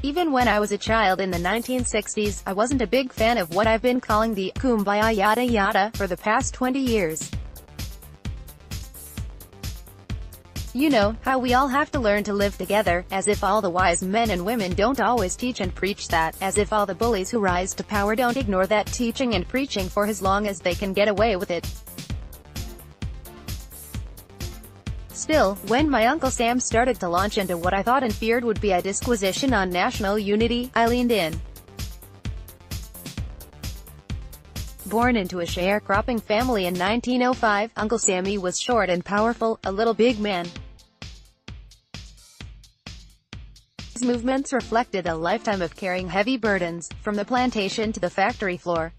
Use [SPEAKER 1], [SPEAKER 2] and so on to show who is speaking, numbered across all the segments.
[SPEAKER 1] Even when I was a child in the 1960s, I wasn't a big fan of what I've been calling the Kumbaya Yada Yada for the past 20 years. You know, how we all have to learn to live together, as if all the wise men and women don't always teach and preach that, as if all the bullies who rise to power don't ignore that teaching and preaching for as long as they can get away with it. Still, when my Uncle Sam started to launch into what I thought and feared would be a disquisition on national unity, I leaned in. Born into a sharecropping family in 1905, Uncle Sammy was short and powerful, a little big man. His movements reflected a lifetime of carrying heavy burdens, from the plantation to the factory floor.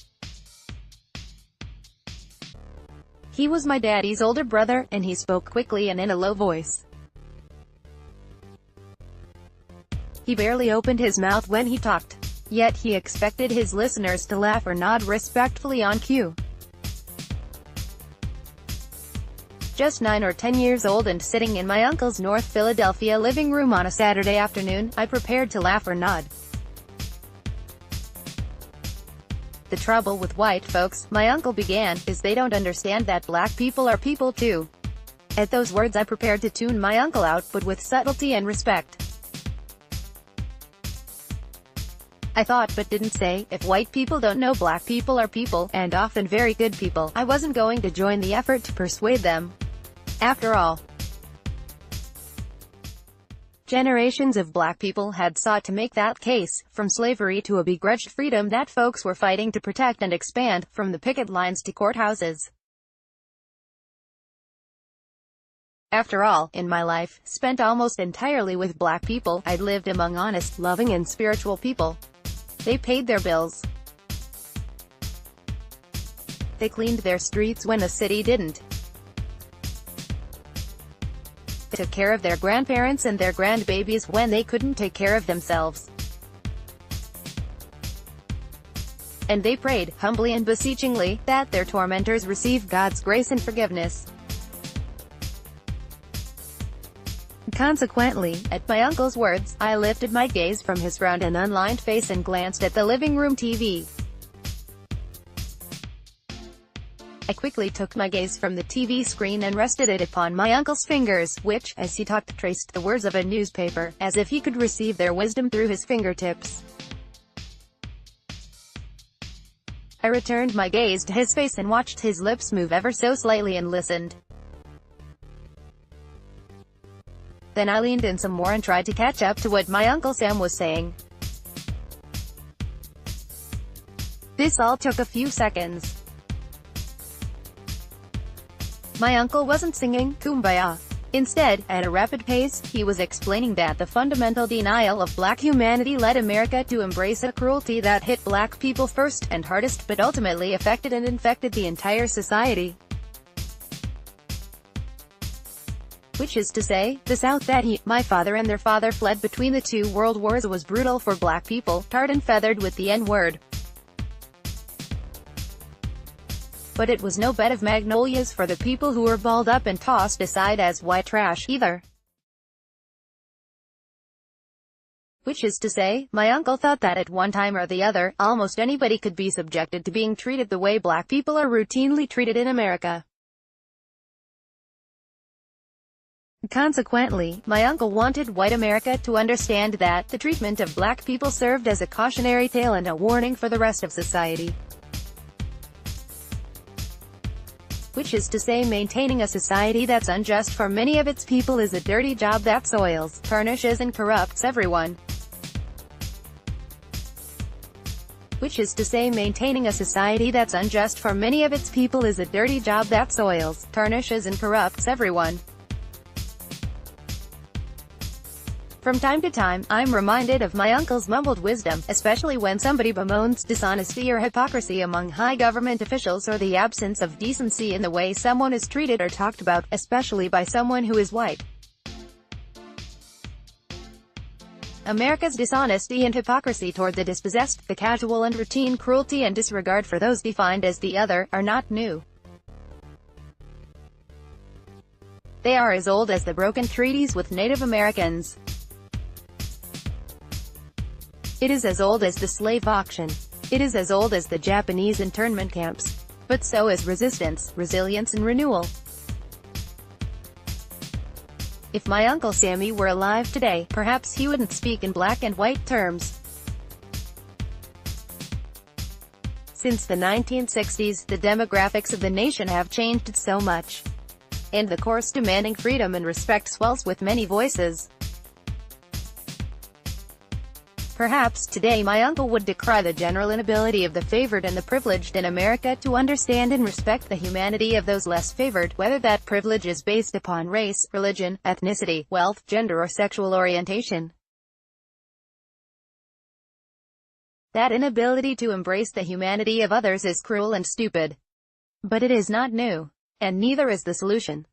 [SPEAKER 1] He was my daddy's older brother, and he spoke quickly and in a low voice. He barely opened his mouth when he talked. Yet he expected his listeners to laugh or nod respectfully on cue. Just 9 or 10 years old and sitting in my uncle's North Philadelphia living room on a Saturday afternoon, I prepared to laugh or nod. The trouble with white folks, my uncle began, is they don't understand that black people are people too. At those words I prepared to tune my uncle out, but with subtlety and respect. I thought but didn't say, if white people don't know black people are people, and often very good people, I wasn't going to join the effort to persuade them. After all, generations of black people had sought to make that case, from slavery to a begrudged freedom that folks were fighting to protect and expand, from the picket lines to courthouses. After all, in my life, spent almost entirely with black people, I'd lived among honest, loving and spiritual people. They paid their bills. They cleaned their streets when the city didn't. They took care of their grandparents and their grandbabies when they couldn't take care of themselves. And they prayed, humbly and beseechingly, that their tormentors receive God's grace and forgiveness. Consequently, at my uncle's words, I lifted my gaze from his round and unlined face and glanced at the living room TV. I quickly took my gaze from the TV screen and rested it upon my uncle's fingers, which, as he talked, traced the words of a newspaper, as if he could receive their wisdom through his fingertips. I returned my gaze to his face and watched his lips move ever so slightly and listened. Then I leaned in some more and tried to catch up to what my Uncle Sam was saying. This all took a few seconds. My uncle wasn't singing Kumbaya. Instead, at a rapid pace, he was explaining that the fundamental denial of black humanity led America to embrace a cruelty that hit black people first and hardest, but ultimately affected and infected the entire society. Which is to say, the South that he, my father and their father fled between the two world wars was brutal for black people, tarred and feathered with the N-word. But it was no bed of magnolias for the people who were balled up and tossed aside as white trash, either. Which is to say, my uncle thought that at one time or the other, almost anybody could be subjected to being treated the way black people are routinely treated in America. Consequently, my uncle wanted white America to understand that the treatment of black people served as a cautionary tale and a warning for the rest of society. Which is to say, maintaining a society that's unjust for many of its people is a dirty job that soils, tarnishes and corrupts everyone. Which is to say, maintaining a society that's unjust for many of its people is a dirty job that soils, tarnishes and corrupts everyone. From time to time, I'm reminded of my uncle's mumbled wisdom, especially when somebody bemoans dishonesty or hypocrisy among high government officials or the absence of decency in the way someone is treated or talked about, especially by someone who is white. America's dishonesty and hypocrisy toward the dispossessed, the casual and routine cruelty and disregard for those defined as the other, are not new. They are as old as the broken treaties with Native Americans. It is as old as the slave auction. It is as old as the Japanese internment camps. But so is resistance, resilience and renewal. If my Uncle Sammy were alive today, perhaps he wouldn't speak in black and white terms. Since the 1960s, the demographics of the nation have changed so much. And the course demanding freedom and respect swells with many voices. Perhaps today my uncle would decry the general inability of the favored and the privileged in America to understand and respect the humanity of those less favored, whether that privilege is based upon race, religion, ethnicity, wealth, gender or sexual orientation. That inability to embrace the humanity of others is cruel and stupid. But it is not new. And neither is the solution.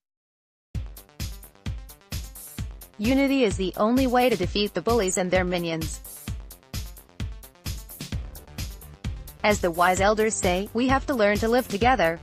[SPEAKER 1] Unity is the only way to defeat the bullies and their minions. As the wise elders say, we have to learn to live together.